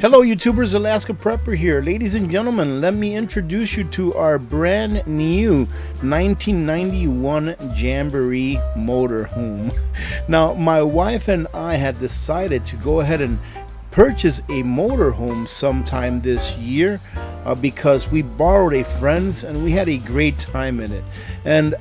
Hello YouTubers, Alaska Prepper here. Ladies and gentlemen, let me introduce you to our brand new 1991 Jamboree motorhome. Now, my wife and I had decided to go ahead and purchase a motorhome sometime this year because we borrowed a friend's and we had a great time in it. And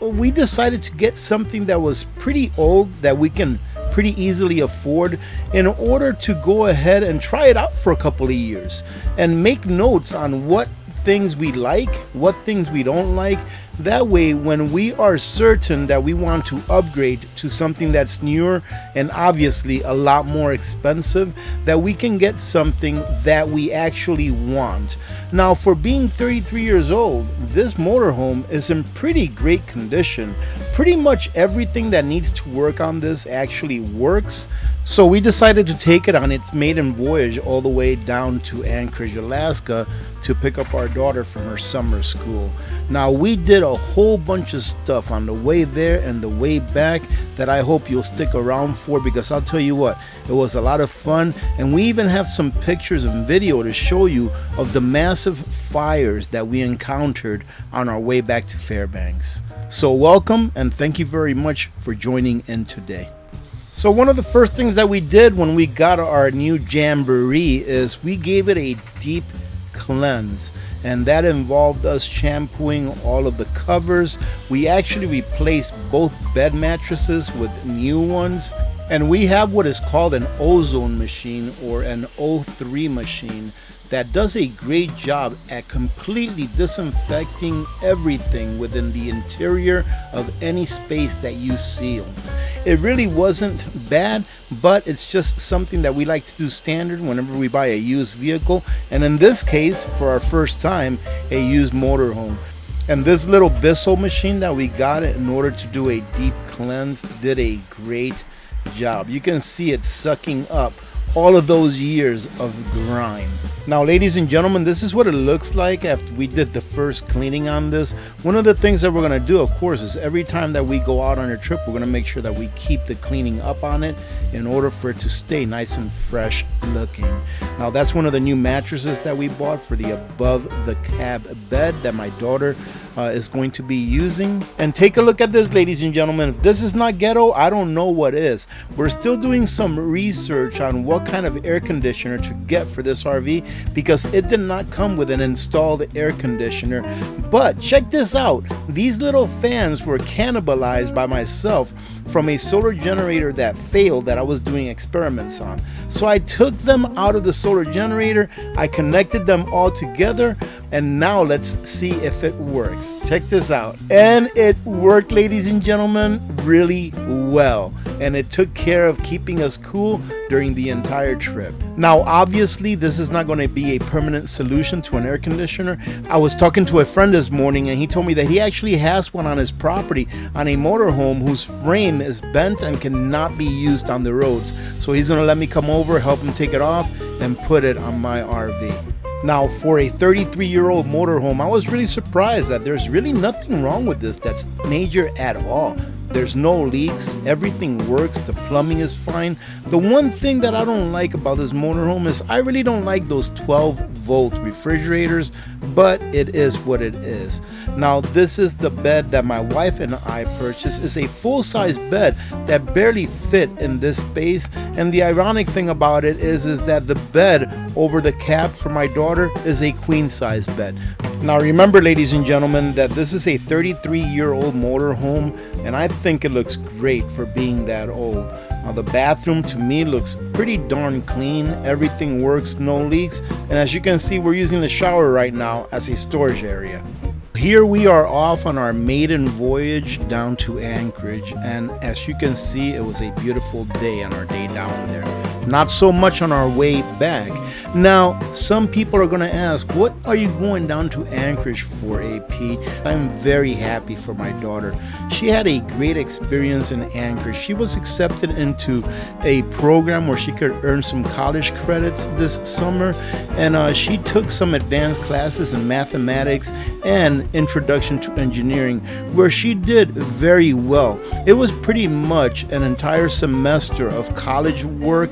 we decided to get something that was pretty old that we can pretty easily afford in order to go ahead and try it out for a couple of years and make notes on what things we like, what things we don't like. That way, when we are certain that we want to upgrade to something that's newer and obviously a lot more expensive, that we can get something that we actually want. Now, for being 33 years old, this motorhome is in pretty great condition. Pretty much everything that needs to work on this actually works. So we decided to take it on its maiden voyage all the way down to Anchorage, Alaska to pick up our daughter from her summer school. Now, we did a whole bunch of stuff on the way there and the way back that I hope you'll stick around for, because I'll tell you what, it was a lot of fun, and we even have some pictures and video to show you of the massive fires that we encountered on our way back to Fairbanks. So welcome, and thank you very much for joining in today. So one of the first things that we did when we got our new Jamboree is we gave it a deep cleanse, and that involved us shampooing all of the covers. We actually replaced both bed mattresses with new ones, and we have what is called an ozone machine or an O3 machine that does a great job at completely disinfecting everything within the interior of any space that you seal. It really wasn't bad, but it's just something that we like to do standard whenever we buy a used vehicle, and in this case, for our first time, a used motorhome. And this little Bissell machine that we got in order to do a deep cleanse did a great job. You can see it sucking up all of those years of grime. Now, ladies and gentlemen, this is what it looks like after we did the first cleaning on this. One of the things that we're going to do, of course, is every time that we go out on a trip, we're going to make sure that we keep the cleaning up on it in order for it to stay nice and fresh looking. Now, that's one of the new mattresses that we bought for the above the cab bed that my daughter is going to be using. And take a look at this, ladies and gentlemen. If this is not ghetto, I don't know what is. We're still doing some research on what kind of air conditioner to get for this RV, because it did not come with an installed air conditioner. But check this out. These little fans were cannibalized by myself from a solar generator that failed that I was doing experiments on. So I took them out of the solar generator, I connected them all together, and now let's see if it works. Check this out. And it worked, ladies and gentlemen, really well. And it took care of keeping us cool during the entire trip. Now, obviously, this is not going to be a permanent solution to an air conditioner. I was talking to a friend this morning, and he told me that he actually has one on his property on a motorhome whose frame is bent and cannot be used on the roads. So he's going to let me come over, help him take it off, and put it on my RV. Now, for a 33-year-old motorhome, I was really surprised that there's really nothing wrong with this that's major at all. There's no leaks, everything works, the plumbing is fine. The one thing that I don't like about this motorhome is I really don't like those 12-volt refrigerators, but it is what it is. Now, this is the bed that my wife and I purchased. It's a full-size bed that barely fit in this space, and the ironic thing about it is that the bed over the cab for my daughter is a queen-size bed. Now, remember, ladies and gentlemen, that this is a 33-year-old motorhome, and I think it looks great for being that old. Now, the bathroom to me looks pretty darn clean. Everything works, no leaks. And as you can see, we're using the shower right now as a storage area. Here we are off on our maiden voyage down to Anchorage, and as you can see, it was a beautiful day on our day down there. Not so much on our way back. Now, some people are going to ask, what are you going down to Anchorage for, AP? I'm very happy for my daughter. She had a great experience in Anchorage. She was accepted into a program where she could earn some college credits this summer, and she took some advanced classes in mathematics and introduction to engineering, where she did very well. It was pretty much an entire semester of college work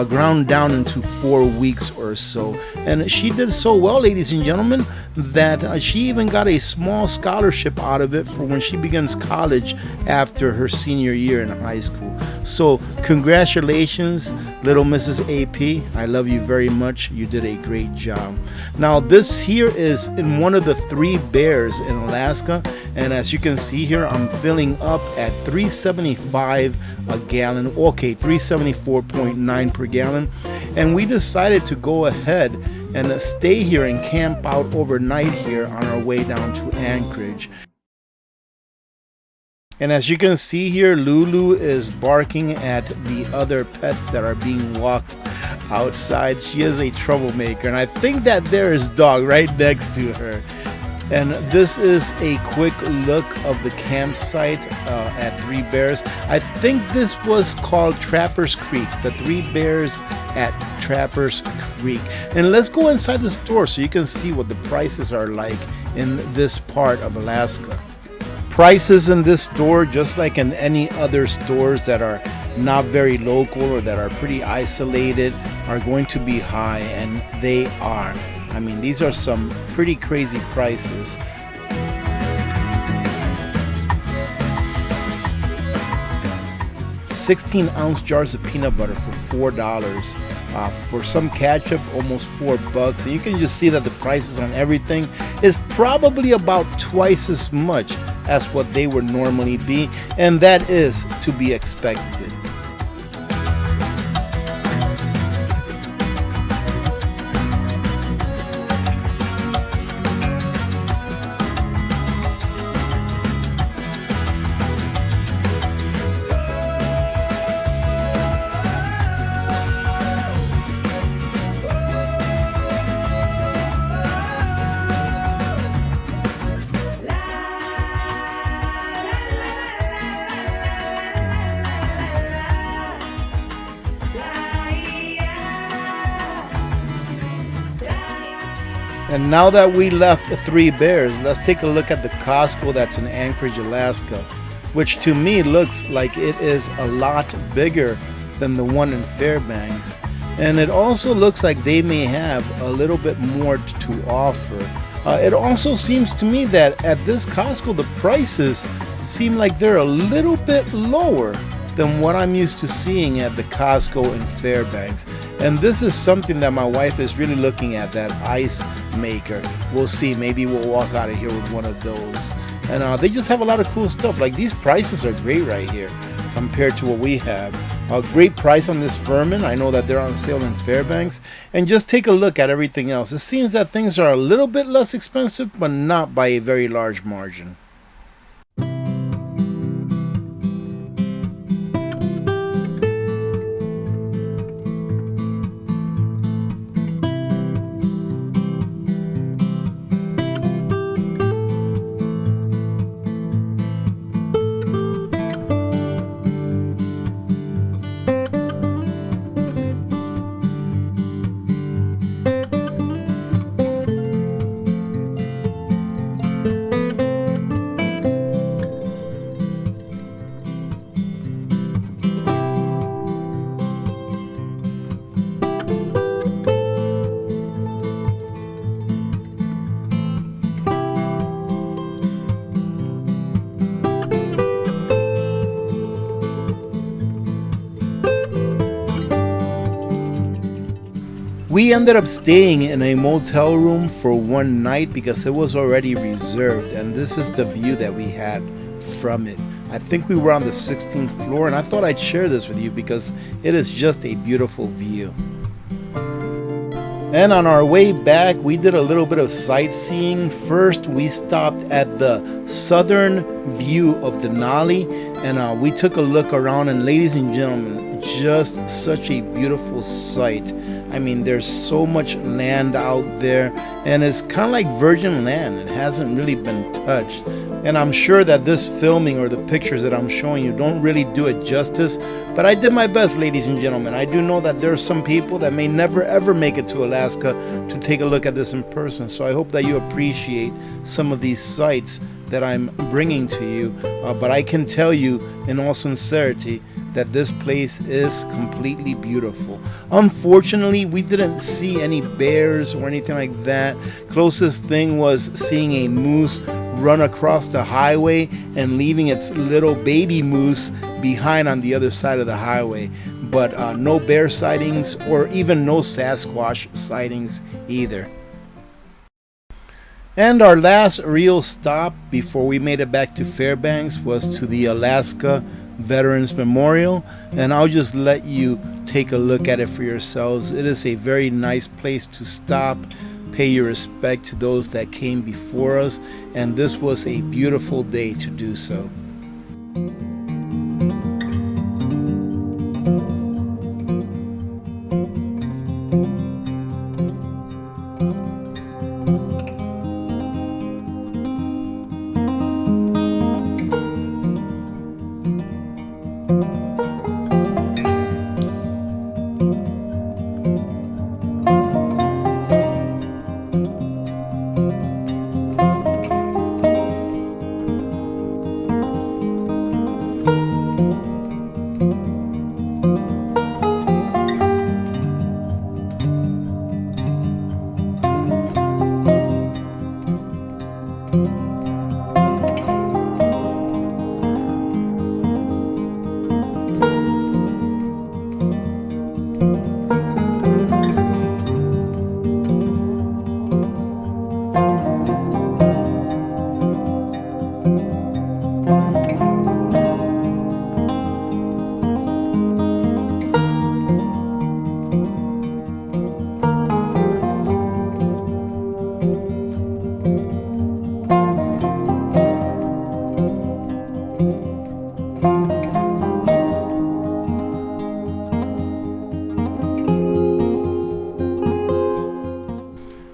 ground down into 4 weeks or so. And she did so well, ladies and gentlemen, that she even got a small scholarship out of it for when she begins college after her senior year in high school. So congratulations, little Mrs. AP. I love you very much. You did a great job. Now this here is in one of the 3 bears in Alaska, and as you can see here, I'm filling up at 375 a gallon. Okay, 374.9 per gallon. And we decided to go ahead and stay here and camp out overnight here on our way down to Anchorage. And as you can see here, Lulu is barking at the other pets that are being walked outside. She is a troublemaker, and I think that there is Dog right next to her. And this is a quick look of the campsite at 3 Bears. I think this was called Trappers Creek, the 3 Bears at Trappers Creek. And let's go inside the store so you can see what the prices are like in this part of Alaska. Prices in this store, just like in any other stores that are not very local or that are pretty isolated, are going to be high, and they are. I mean, these are some pretty crazy prices. "16-ounce jars of peanut butter for $4. For some ketchup, almost $4. And you can just see that the prices on everything is probably about twice as much as what they would normally be, and that is to be expected. And now that we left the 3 Bears, let's take a look at the Costco that's in Anchorage, Alaska, which to me looks like it is a lot bigger than the one in Fairbanks. And it also looks like they may have a little bit more to offer. It also seems to me that at this Costco, the prices seem like they're a little bit lower than what I'm used to seeing at the Costco in Fairbanks. And this is something that my wife is really looking at, that ice maker. We'll see, maybe we'll walk out of here with one of those. And they just have a lot of cool stuff. Like, these prices are great right here compared to what we have. A great price on this Furman. I know that they're on sale in Fairbanks. And just take a look at everything else. It seems that things are a little bit less expensive, but not by a very large margin. We ended up staying in a motel room for one night because it was already reserved, and this is the view that we had from it. I think we were on the 16th floor, and I thought I'd share this with you because it is just a beautiful view. And on our way back, we did a little bit of sightseeing. First, we stopped at the southern view of Denali, and we took a look around, and ladies and gentlemen, just such a beautiful sight. I mean, there's so much land out there, and it's kind of like virgin land. It hasn't really been touched. And I'm sure that this filming or the pictures that I'm showing you don't really do it justice, but I did my best, ladies and gentlemen. I do know that there are some people that may never ever make it to Alaska to take a look at this in person, so I hope that you appreciate some of these sights that I'm bringing to you. But I can tell you in all sincerity that this place is completely beautiful. Unfortunately, we didn't see any bears or anything like that. Closest thing was seeing a moose run across the highway and leaving its little baby moose behind on the other side of the highway. But no bear sightings or even no Sasquatch sightings either. And our last real stop before we made it back to Fairbanks was to the Alaska Veterans Memorial, and I'll just let you take a look at it for yourselves. It is a very nice place to stop, pay your respect to those that came before us, and this was a beautiful day to do so.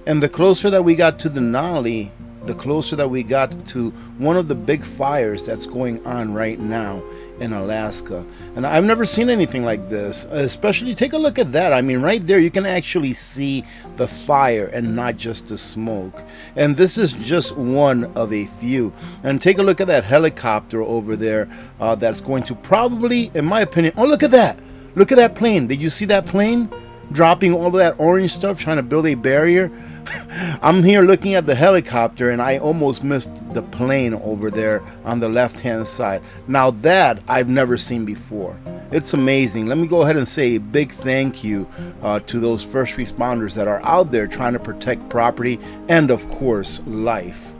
And the closer that we got to Denali, the closer that we got to one of the big fires that's going on right now in Alaska. And I've never seen anything like this, especially take a look at that. I mean, right there, you can actually see the fire and not just the smoke. And this is just one of a few. And take a look at that helicopter over there that's going to probably, in my opinion, oh, look at that. Look at that plane. Did you see that plane? Dropping all of that orange stuff, trying to build a barrier. I'm here looking at the helicopter and I almost missed the plane over there on the left hand side. Now that I've never seen before. It's amazing. Let me go ahead and say a big thank you to those first responders that are out there trying to protect property and of course life.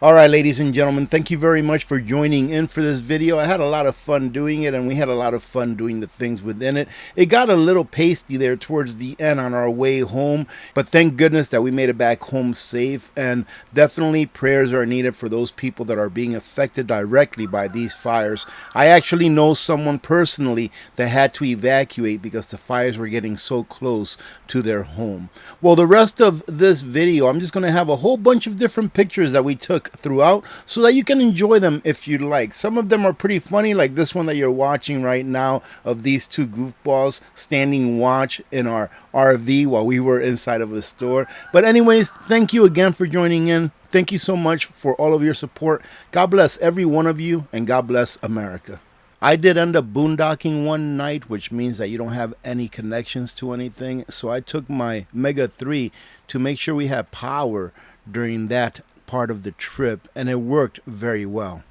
All right, ladies and gentlemen, thank you very much for joining in for this video. I had a lot of fun doing it, and we had a lot of fun doing the things within it. It got a little pasty there towards the end on our way home, but thank goodness that we made it back home safe, and definitely prayers are needed for those people that are being affected directly by these fires. I actually know someone personally that had to evacuate because the fires were getting so close to their home. Well, the rest of this video, I'm just going to have a whole bunch of different pictures that we took throughout so that you can enjoy them if you'd like. Some of them are pretty funny, like this one that you're watching right now of these two goofballs standing watch in our RV while we were inside of a store. But anyways, thank you again for joining in. Thank you so much for all of your support. God bless every one of you, and God bless America. I did end up boondocking one night, which means that you don't have any connections to anything. So I took my Mega 3 to make sure we had power during that part of the trip, and it worked very well.